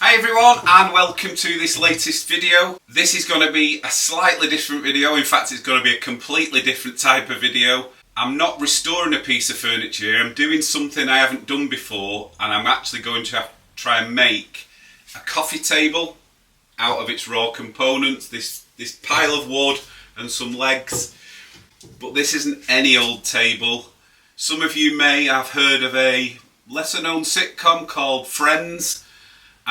Hi everyone and welcome to this latest video. This is going to be a slightly different video. In fact, it's going to be a completely different type of video. I'm not restoring a piece of furniture here. I'm doing something I haven't done before, and I'm actually going to try and make a coffee table out of its raw components. This pile of wood and some legs. But this isn't any old table. Some of you may have heard of a lesser known sitcom called Friends.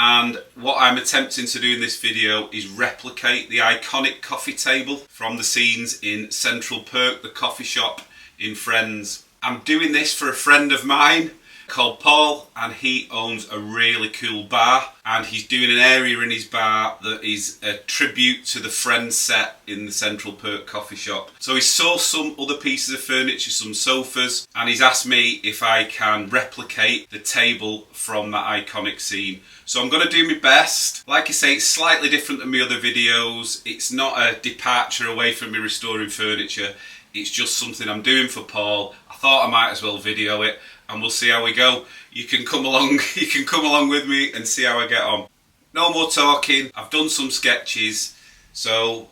And what I'm attempting to do in this video is replicate the iconic coffee table from the scenes in Central Perk, the coffee shop in Friends. I'm doing this for a friend of mine called Paul, and he owns a really cool bar, and he's doing an area in his bar that is a tribute to the Friends set in the Central Perk coffee shop. So he's sourced some other pieces of furniture, some sofas, and he's asked me if I can replicate the table from that iconic scene. So I'm going to do my best. Like I say, it's slightly different than my other videos. It's not a departure away from me restoring furniture. It's just something I'm doing for Paul. I thought I might as well video it, and we'll see how we go. You can come along with me and see how I get on. No more talking. I've done some sketches, so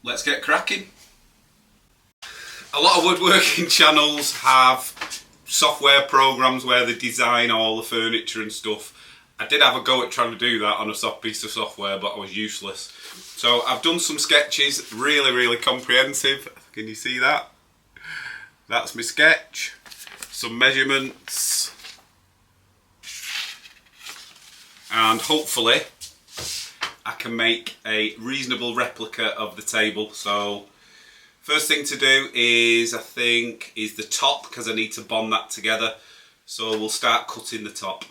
let's get cracking. A lot of woodworking channels have software programs where they design all the furniture and stuff. I did have a go at trying to do that on a soft piece of software, but I was useless. So I've done some sketches, really comprehensive. Can you see that? That's my sketch. Some measurements. And hopefully I can make a reasonable replica of the table. So first thing to do is, I think, is the top, because I need to bond that together. So we'll start cutting the top.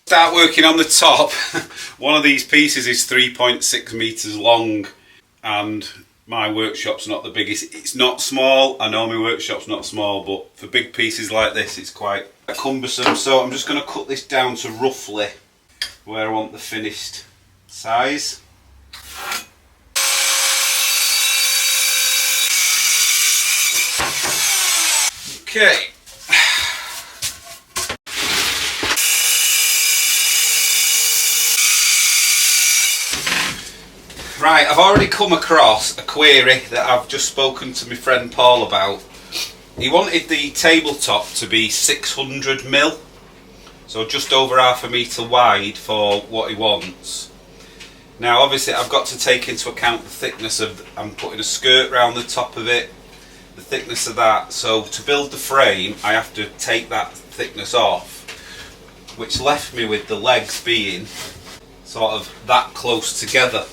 Start working on the top. One of these pieces is 3.6 meters long, and my workshop's not the biggest. It's not small. I know my workshop's not small, but for big pieces like this, it's quite cumbersome. So I'm just going to cut this down to roughly where I want the finished size. Okay. Right, I've already come across a query that I've just spoken to my friend Paul about. He wanted the tabletop to be 600mm, so just over half a metre wide for what he wants. Now obviously I've got to take into account the thickness of, I'm putting a skirt round the top of it, the thickness of that, so to build the frame I have to take that thickness off, which left me with the legs being sort of that close together.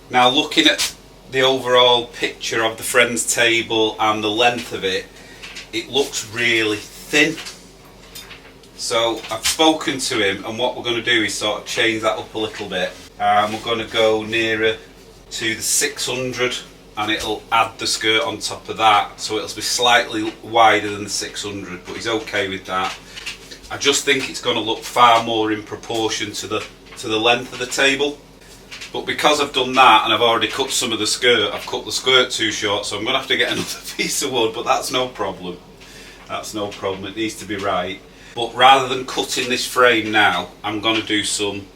Now looking at the overall picture of the Friends table and the length of it, it looks really thin. So I've spoken to him, and what we're going to do is sort of change that up a little bit. We're going to go nearer to the 600, and it'll add the skirt on top of that, so it'll be slightly wider than the 600, but he's okay with that. I just think it's going to look far more in proportion to the length of the table. But because I've done that and I've already cut some of the skirt, I've cut the skirt too short, so I'm going to have to get another piece of wood, but that's no problem. That's no problem, it needs to be right. But rather than cutting this frame now, I'm going to do some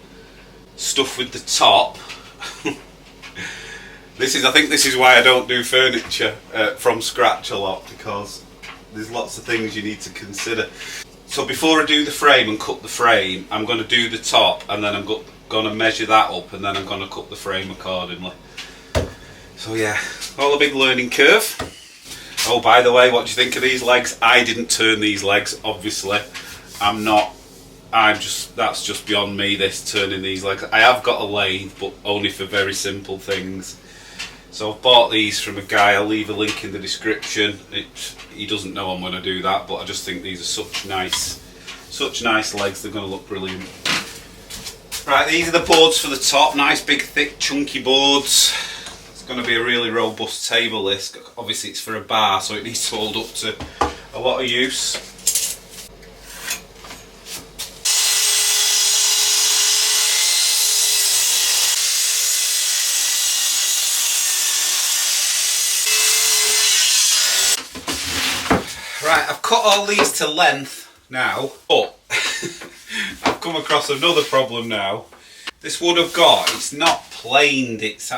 stuff with the top. I think this is why I don't do furniture from scratch a lot, because there's lots of things you need to consider. So before I do the frame and cut the frame, I'm going to do the top, and then I'm going to measure that up, and then I'm going to cut the frame accordingly. So yeah, all a big learning curve. Oh, by the way, what do you think of these legs? I didn't turn these legs, obviously. That's just beyond me, this turning these legs. I have got a lathe, but only for very simple things. So I've bought these from a guy. I'll leave a link in the description. He doesn't know I'm going to do that, but I just think these are such nice legs. They're going to look brilliant. Right, these are the boards for the top. Nice big thick chunky boards. It's going to be a really robust table, this. Obviously it's for a bar, so it needs to hold up to a lot of use. Right, I've cut all these to length now, but I've come across another problem now. This wood I've got, it's not planed, it's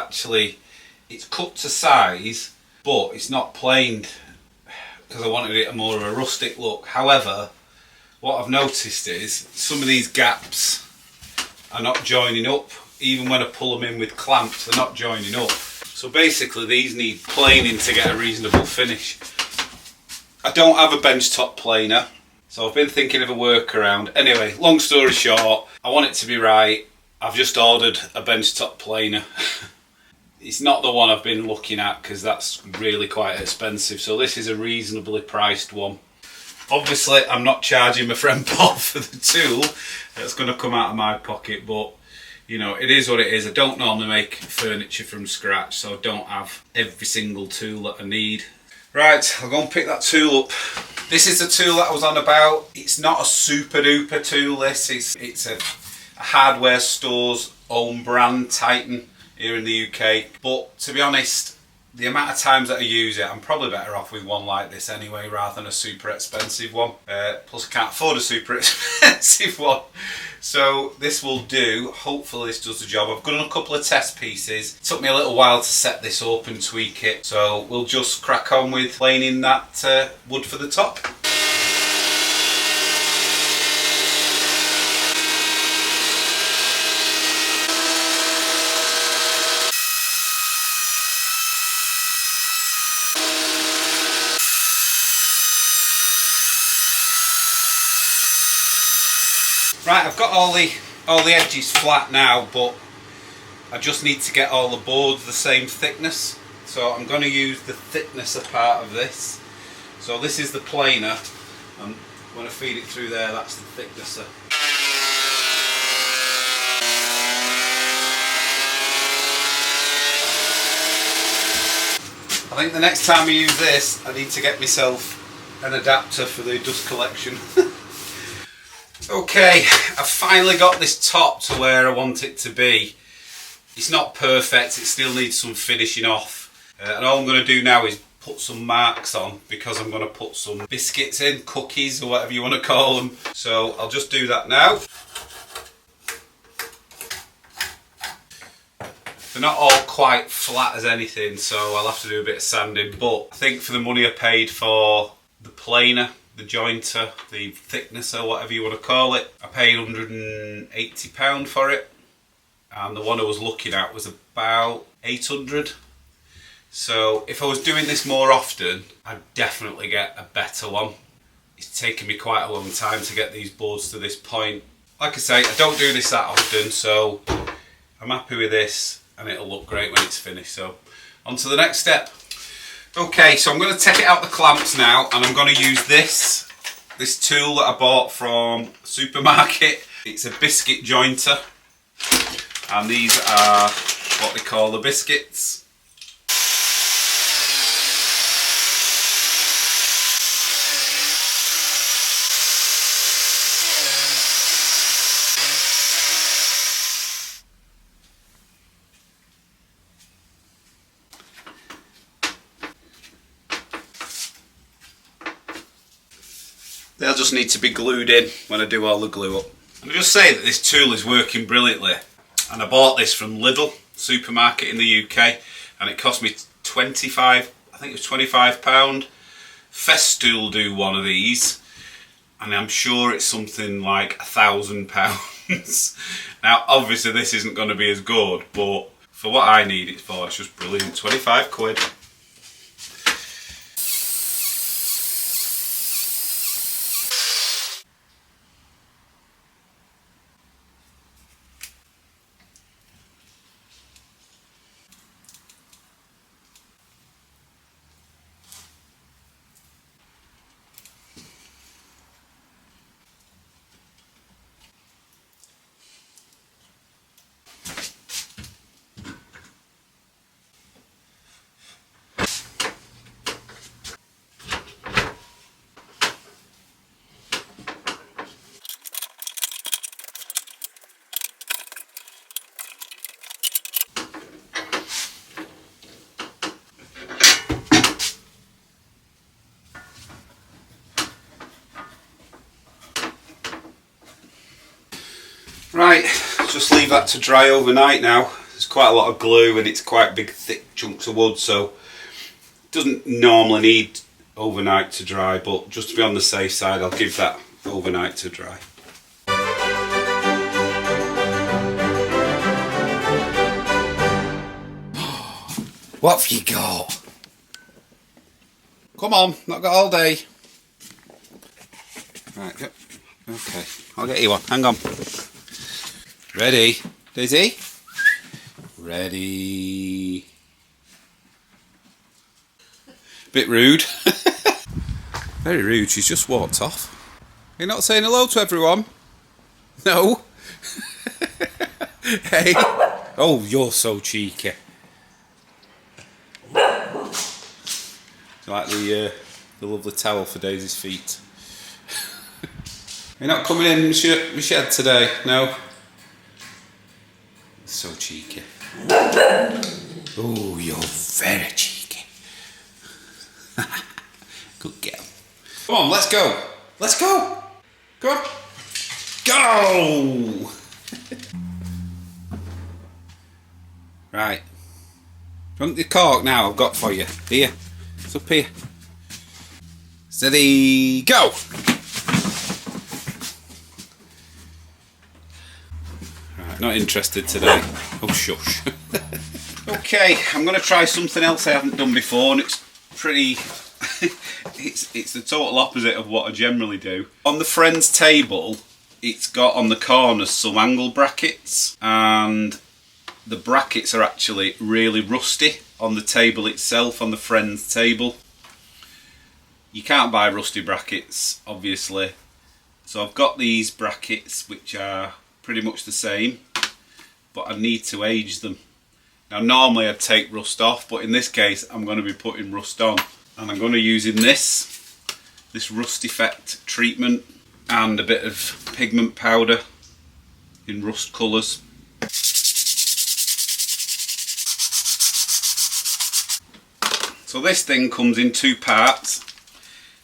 cut to size, but it's not planed because I wanted it more of a rustic look. However, what I've noticed is some of these gaps are not joining up. Even when I pull them in with clamps, they're not joining up. So basically these need planing to get a reasonable finish. I don't have a benchtop planer, so I've been thinking of a workaround. Anyway, long story short, I want it to be right. I've just ordered a benchtop planer. It's not the one I've been looking at because that's really quite expensive. So this is a reasonably priced one. Obviously, I'm not charging my friend Paul for the tool. That's going to come out of my pocket, but you know, it is what it is. I don't normally make furniture from scratch, so I don't have every single tool that I need. Right, I'll go and pick that tool up. This is the tool that I was on about. It's not a super duper tool, this. It's a hardware store's own brand, Titan, here in the UK. But to be honest, the amount of times that I use it, I'm probably better off with one like this anyway, rather than a super expensive one. Plus I can't afford a super expensive one. So this will do. Hopefully this does the job. I've done a couple of test pieces. It took me a little while to set this up and tweak it. So we'll just crack on with planing that wood for the top. Right, I've got all the edges flat now, but I just need to get all the boards the same thickness. So I'm going to use the thicknesser part of this. So this is the planer, and when I feed it through there, that's the thicknesser. I think the next time I use this, I need to get myself an adapter for the dust collection. Okay, I've finally got this top to where I want it to be. It's not perfect, it still needs some finishing off. And all I'm going to do now is put some marks on, because I'm going to put some biscuits in, cookies or whatever you want to call them. So I'll just do that now. They're not all quite flat as anything, so I'll have to do a bit of sanding. But I think for the money I paid for the planer, the jointer, the thicknesser, whatever you want to call it, I paid £180 for it, and the one I was looking at was about 800. So if I was doing this more often, I'd definitely get a better one. It's taken me quite a long time to get these boards to this point. Like I say, I don't do this that often, so I'm happy with this, and it'll look great when it's finished. So on to the next step. Okay, so I'm going to take it out the clamps now, and I'm going to use this tool that I bought from the supermarket. It's a biscuit jointer, and these are what they call the biscuits. They'll just need to be glued in when I do all the glue up. And I just say that this tool is working brilliantly. And I bought this from Lidl supermarket in the UK, and it cost me £25. Festool do one of these, and I'm sure it's something like £1,000. Now obviously this isn't going to be as good, but for what I need it for, it's just brilliant. 25 quid. Right, just leave that to dry overnight now. There's quite a lot of glue and it's quite big thick chunks of wood, so it doesn't normally need overnight to dry, but just to be on the safe side I'll give that overnight to dry. What have you got? Come on, not got all day. Right, go. Okay, I'll get you one. Hang on. Ready, Daisy? Ready. Bit rude. Very rude, she's just walked off. You're not saying hello to everyone? No? Hey? Oh, you're so cheeky. Do you like the lovely towel for Daisy's feet? You're not coming in my shed today, no? So cheeky. Oh, you're very cheeky. Good girl. Come on, let's go. Let's go. Come on. Go! Right. Want the cork now I've got for you. Here. It's up here. Steady, go! Right, not interested today. Oh, shush. Okay, I'm going to try something else I haven't done before, and it's pretty... it's the total opposite of what I generally do. On the friend's table, it's got on the corners some angle brackets, and the brackets are actually really rusty on the table itself, on the friend's table. You can't buy rusty brackets, obviously. So I've got these brackets, which are pretty much the same, but I need to age them. Now normally I'd take rust off, but in this case I'm going to be putting rust on. And I'm going to be using this rust effect treatment and a bit of pigment powder in rust colours. So this thing comes in two parts.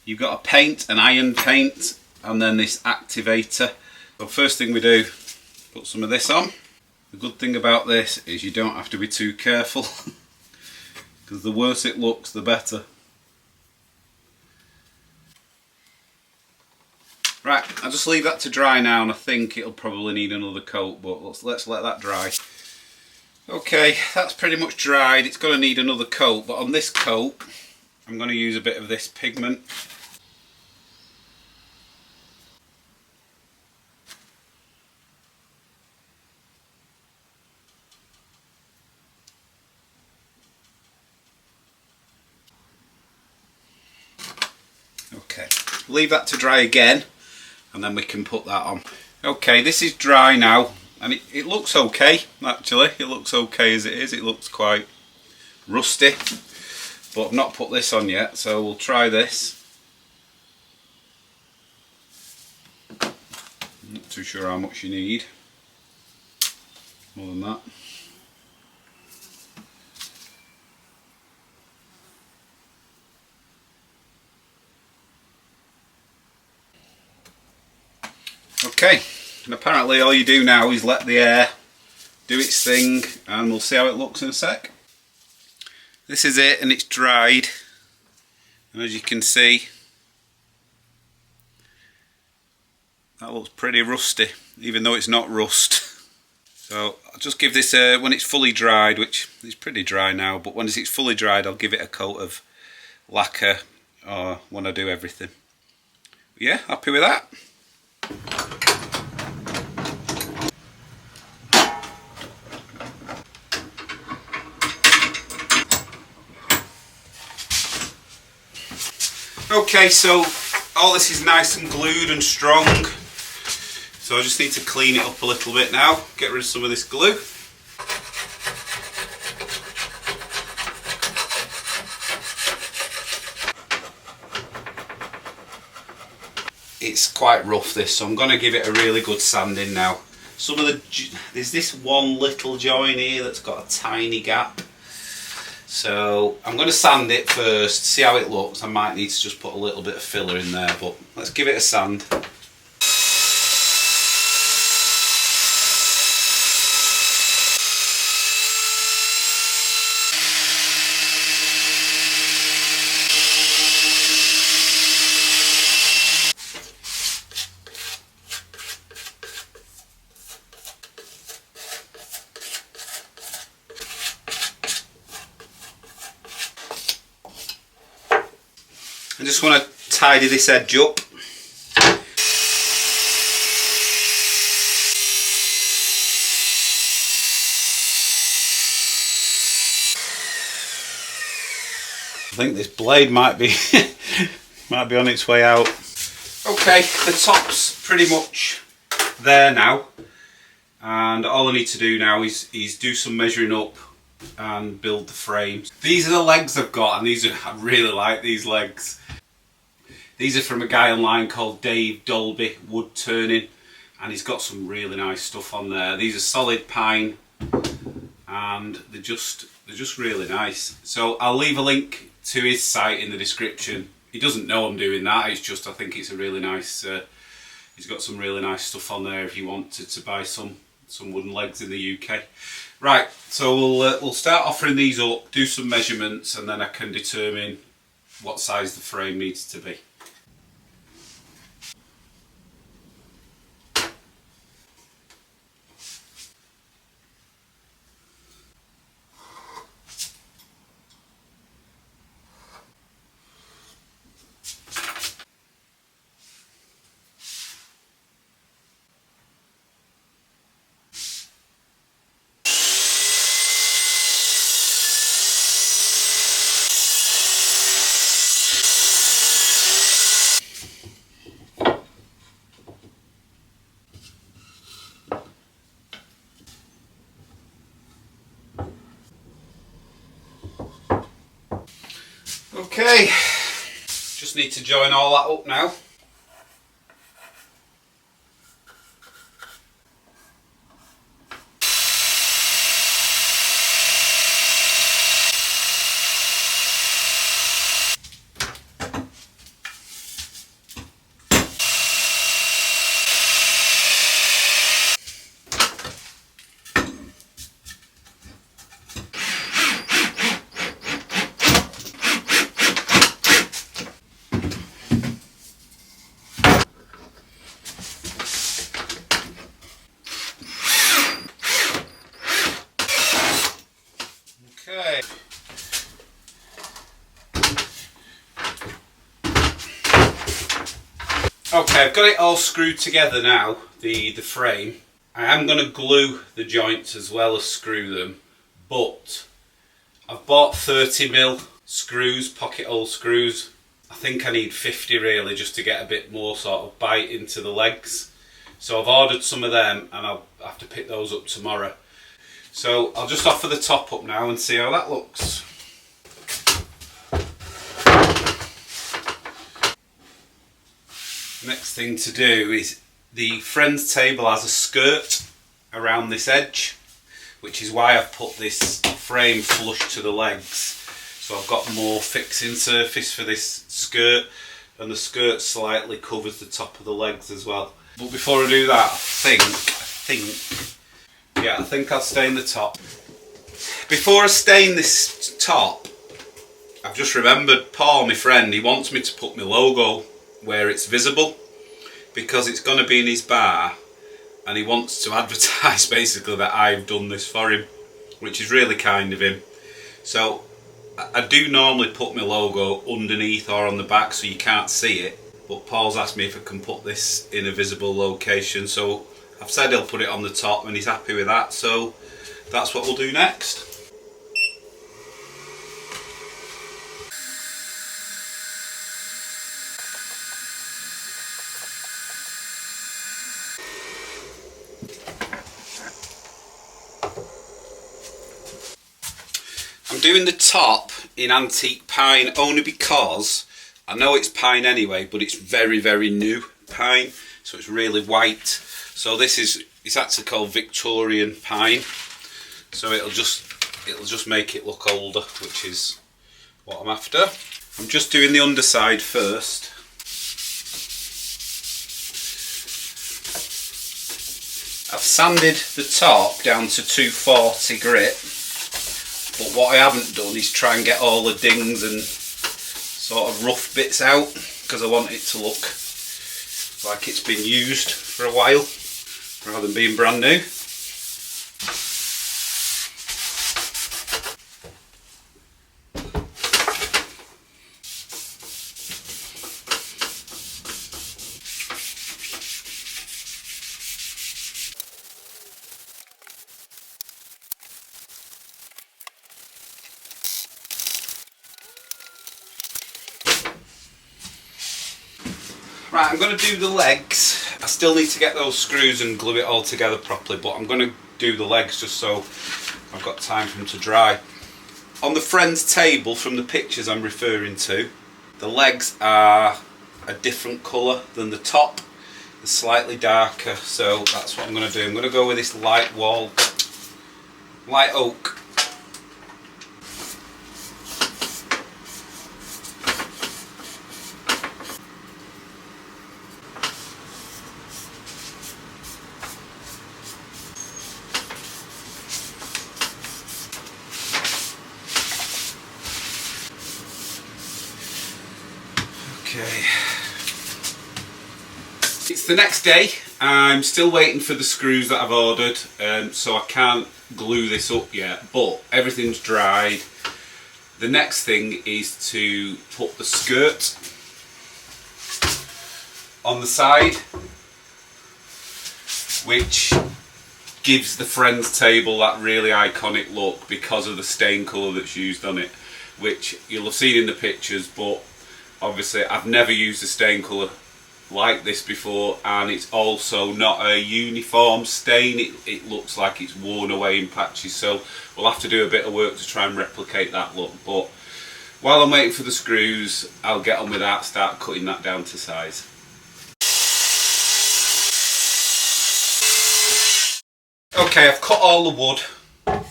You've got a paint, an iron paint, and then this activator. So first thing we do, put some of this on. The good thing about this is you don't have to be too careful, because the worse it looks, the better. Right, I'll just leave that to dry now, and I think it'll probably need another coat, but let's let that dry. Okay, that's pretty much dried. It's going to need another coat, but on this coat I'm going to use a bit of this pigment. Okay, leave that to dry again, and then we can put that on. Okay, this is dry now, and it looks okay, actually. It looks okay as it is. It looks quite rusty, but I've not put this on yet, so we'll try this. I'm not too sure how much you need, more than that. Okay, and apparently all you do now is let the air do its thing, and we'll see how it looks in a sec. This is it, and it's dried, and as you can see, that looks pretty rusty, even though it's not rust. So I'll just give this when it's fully dried, which is pretty dry now, but when it's fully dried I'll give it a coat of lacquer when I do everything. Yeah, happy with that? Okay, so all this is nice and glued and strong, so I just need to clean it up a little bit now, get rid of some of this glue. It's quite rough, this, so I'm going to give it a really good sanding now. There's this one little join here that's got a tiny gap. So I'm going to sand it first, see how it looks. I might need to just put a little bit of filler in there, but let's give it a sand. I just want to tidy this edge up. I think this blade might be might be on its way out. Okay, the top's pretty much there now, and all I need to do now is do some measuring up and build the frame. These are the legs I've got, and I really like these legs. These are from a guy online called Dave Dolby Wood Turning, and he's got some really nice stuff on there. These are solid pine, and they're just really nice. So I'll leave a link to his site in the description. He doesn't know I'm doing that, it's just I think it's a really nice, he's got some really nice stuff on there if you wanted to buy some wooden legs in the UK. Right, so we'll start offering these up, do some measurements, and then I can determine what size the frame needs to be. Okay, just need to join all that up now. Okay, I've got it all screwed together now, the frame. I am going to glue the joints as well as screw them, but I've bought 30mm screws, pocket hole screws. I think I need 50 really just to get a bit more sort of bite into the legs. So I've ordered some of them and I'll have to pick those up tomorrow. So I'll just offer the top up now and see how that looks. Next thing to do is the friend's table has a skirt around this edge, which is why I've put this frame flush to the legs. So I've got more fixing surface for this skirt, and the skirt slightly covers the top of the legs as well. But before I do that, I think I'll stain the top. Before I stain this top, I've just remembered Paul, my friend, he wants me to put my logo where it's visible because it's going to be in his bar, and he wants to advertise basically that I've done this for him, which is really kind of him. So I do normally put my logo underneath or on the back so you can't see it, but Paul's asked me if I can put this in a visible location, so I've said he'll put it on the top and he's happy with that, so that's what we'll do next. I'm doing the top in antique pine only because I know it's pine anyway, but it's very, very new pine, so it's really white. So it's actually called Victorian pine, so it'll just make it look older, which is what I'm after. I'm just doing the underside first. I've sanded the top down to 240 grit. But what I haven't done is try and get all the dings and sort of rough bits out, because I want it to look like it's been used for a while rather than being brand new. Right, I'm going to do the legs. I still need to get those screws and glue it all together properly, but I'm going to do the legs just so I've got time for them to dry. On the friend's table from the pictures I'm referring to, the legs are a different colour than the top. They're slightly darker, so that's what I'm going to do. I'm going to go with this light oak. Okay. It's the next day. I'm still waiting for the screws that I've ordered, so I can't glue this up yet, but everything's dried. The next thing is to put the skirt on the side, which gives the friend's table that really iconic look because of the stain colour that's used on it, which you'll have seen in the pictures, but obviously I've never used a stain colour like this before, and it's also not a uniform stain. It looks like it's worn away in patches, so we'll have to do a bit of work to try and replicate that look. But while I'm waiting for the screws, I'll get on with that, start cutting that down to size. Okay, I've cut all the wood,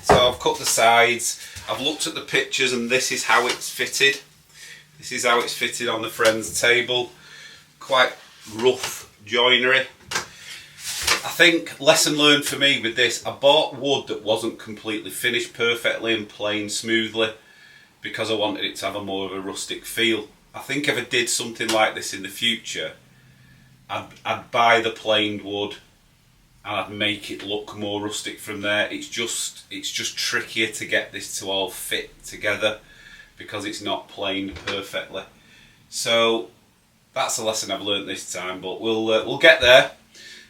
so I've cut the sides. I've looked at the pictures and this is how it's fitted. This is how it's fitted on the friend's table. Quite rough joinery. I think lesson learned for me with this, I bought wood that wasn't completely finished perfectly and planed smoothly because I wanted it to have a more of a rustic feel. I think if I did something like this in the future, I'd buy the planed wood and I'd make it look more rustic from there. It's just trickier to get this to all fit together because it's not planed perfectly. So that's a lesson I've learnt this time, but we'll get there.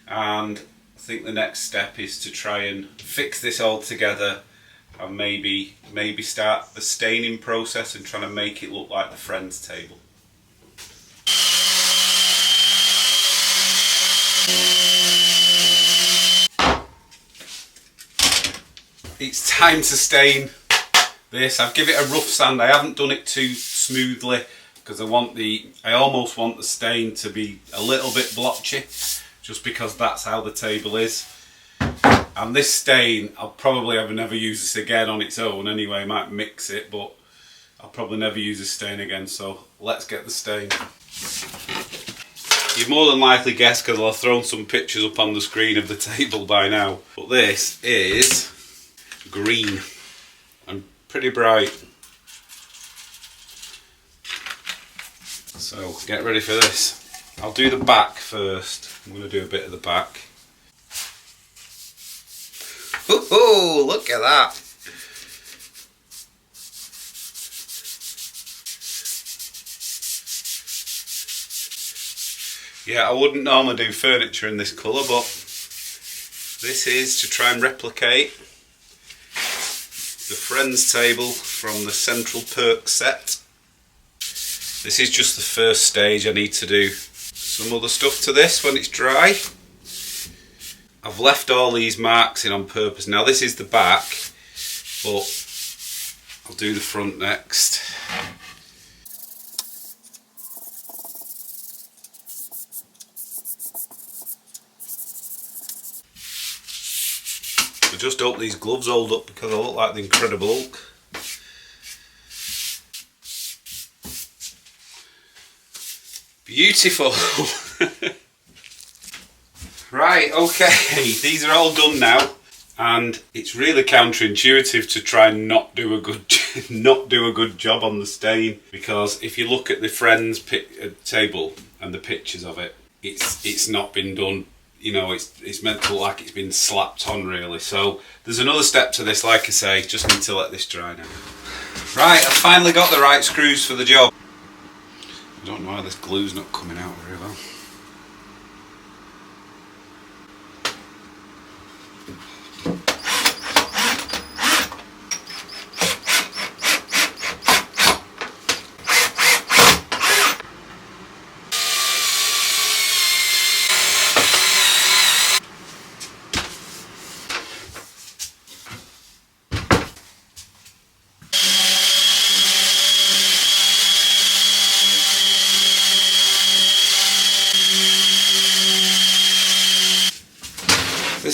And I think the next step is to try and fix this all together and maybe start the staining process and trying to make it look like the friend's table. It's time to stain this. I've given it a rough sand. I haven't done it too smoothly because I almost want the stain to be a little bit blotchy, just because that's how the table is. And this stain, I'll probably never use this again on its own anyway. I might mix it, but I'll probably never use this stain again, so let's get the stain. You've more than likely guessed because I've thrown some pictures up on the screen of the table by now. But this is green and pretty bright. So get ready for this. I'll do the back first. I'm going to do a bit of the back. Oh, look at that! Yeah, I wouldn't normally do furniture in this colour, but this is to try and replicate the friend's table from the Central Perk set. This is just the first stage. I need to do some other stuff to this when it's dry. I've left all these marks in on purpose. Now this is the back, but I'll do the front next. I just hope these gloves hold up because I look like the Incredible Hulk. Beautiful. Right, okay, these are all done now, and it's really counterintuitive to try and not do a good job on the stain, because if you look at the friend's table and the pictures of it, it's not been done. You know, it's meant to look like it's been slapped on really. So there's another step to this. Like I say, just need to let this dry now. Right, I've finally got the right screws for the job. I don't know why this glue's not coming out very well.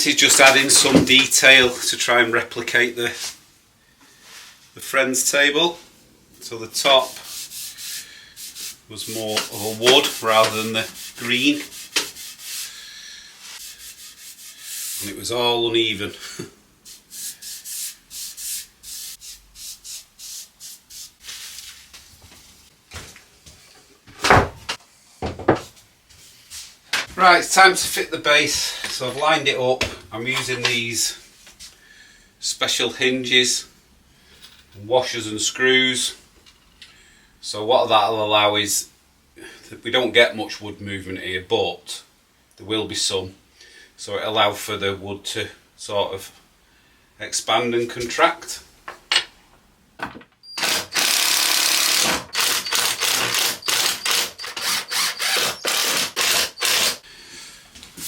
this is just adding some detail to try and replicate the friend's table. So the top was more of a wood rather than the green, and it was all uneven. Right, it's time to fit the base. So I've lined it up. I'm using these special hinges, washers and screws. So what that'll allow is that we don't get much wood movement here, but there will be some. So it allows for the wood to sort of expand and contract.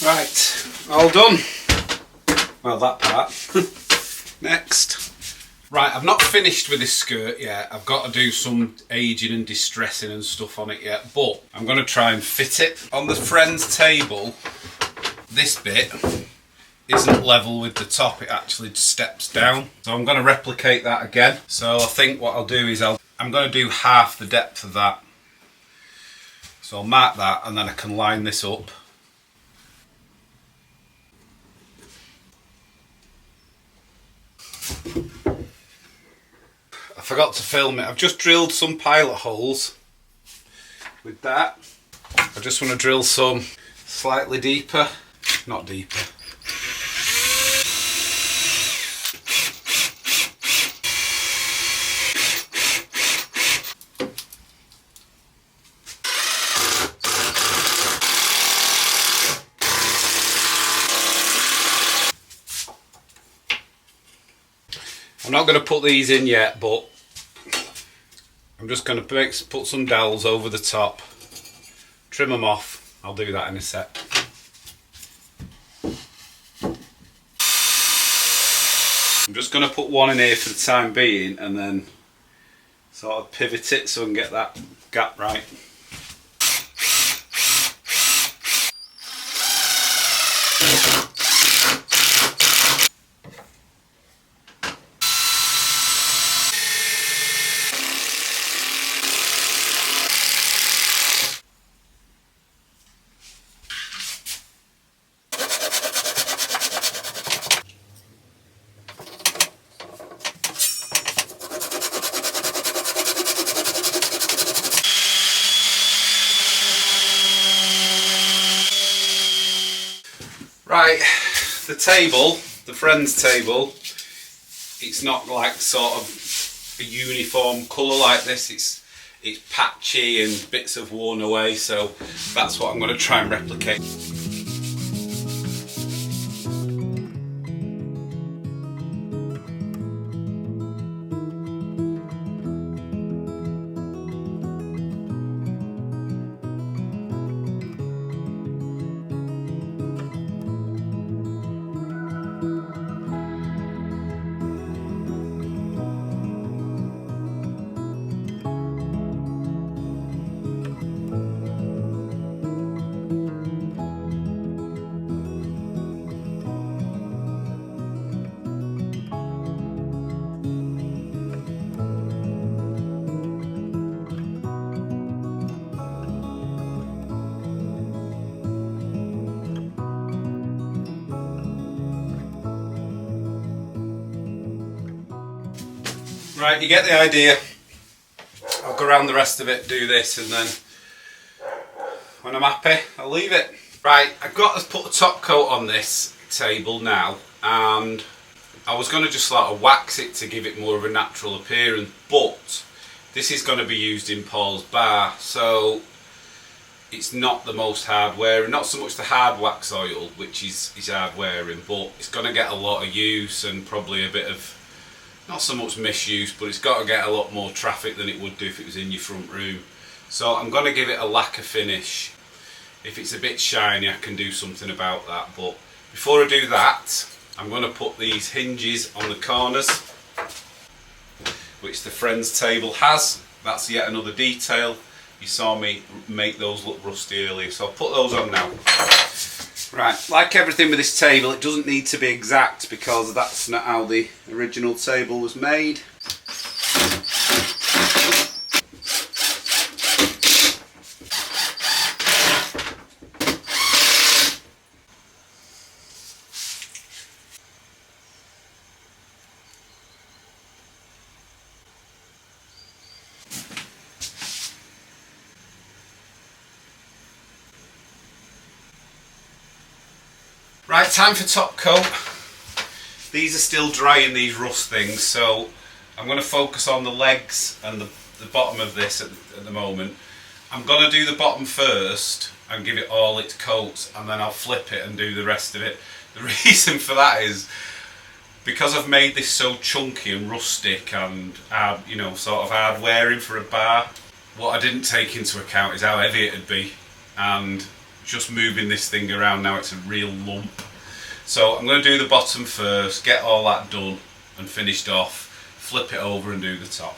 Right, all done. Well, that part. Next. Right, I've not finished with this skirt yet. I've got to do some aging and distressing and stuff on it yet, but I'm going to try and fit it. On the friend's table, this bit isn't level with the top, it actually steps down. So I'm going to replicate that again. So I think what I'll do is I'm going to do half the depth of that. So I'll mark that and then I can line this up. I forgot to film it. I've just drilled some pilot holes with that. I just want to drill some slightly deeper, not deeper. I'm not going to put these in yet, but I'm just going to put some dowels over the top, trim them off. I'll do that in a sec. I'm just going to put one in here for the time being and then sort of pivot it so I can get that gap right. Right, the table, the friend's table, it's not like sort of a uniform colour like this, it's patchy and bits have worn away, so that's what I'm going to try and replicate. Right, you get the idea. I'll go around the rest of it, do this, and then when I'm happy, I'll leave it. Right, I've got to put a top coat on this table now, and I was going to just sort of wax it to give it more of a natural appearance, but this is going to be used in Paul's bar, so it's not the most hard wearing, not so much the hard wax oil, which is hard wearing, but it's going to get a lot of use and probably a bit of, not so much misuse, but it's got to get a lot more traffic than it would do if it was in your front room. So I'm going to give it a lacquer finish. If it's a bit shiny, I can do something about that, but before I do that, I'm going to put these hinges on the corners, which the friend's table has. That's yet another detail. You saw me make those look rusty earlier, so I'll put those on now. Right, like everything with this table, it doesn't need to be exact because that's not how the original table was made. Right, time for top coat. These are still drying, these rust things, so I'm going to focus on the legs and the bottom of this at the moment. I'm going to do the bottom first and give it all its coats, and then I'll flip it and do the rest of it. The reason for that is because I've made this so chunky and rustic and hard, you know, sort of hard wearing for a bar. What I didn't take into account is how heavy it'd be, and just moving this thing around now, it's a real lump. So I'm going to do the bottom first, get all that done and finished off, flip it over and do the top.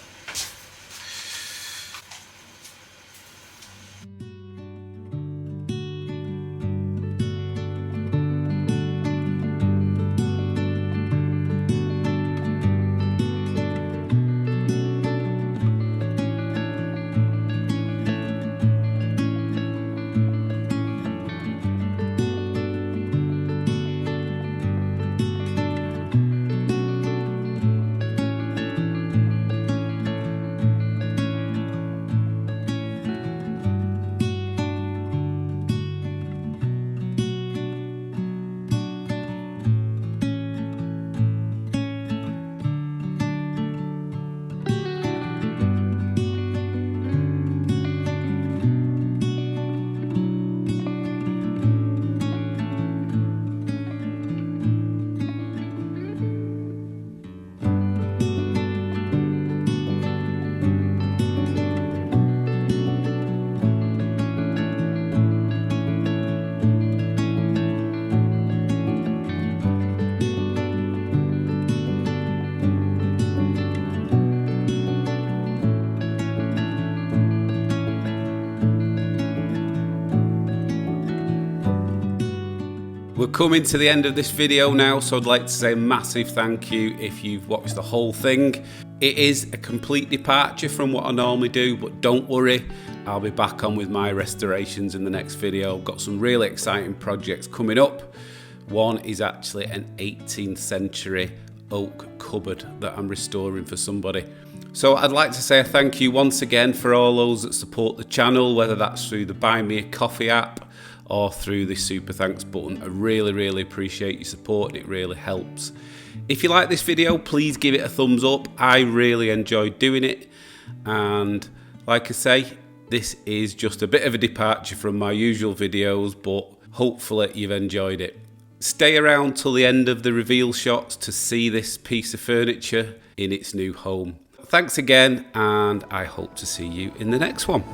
We're coming to the end of this video now, so I'd like to say a massive thank you if you've watched the whole thing. It is a complete departure from what I normally do, but don't worry, I'll be back on with my restorations in the next video. I've got some really exciting projects coming up. One is actually an 18th century oak cupboard that I'm restoring for somebody. So I'd like to say a thank you once again for all those that support the channel, whether that's through the Buy Me a Coffee app or through the super thanks button. I really appreciate your support, and it really helps. If you like this video, please give it a thumbs up. I really enjoyed doing it, and like I say, this is just a bit of a departure from my usual videos, but hopefully you've enjoyed it. Stay around till the end of the reveal shots to see this piece of furniture in its new home. Thanks again, and I hope to see you in the next one.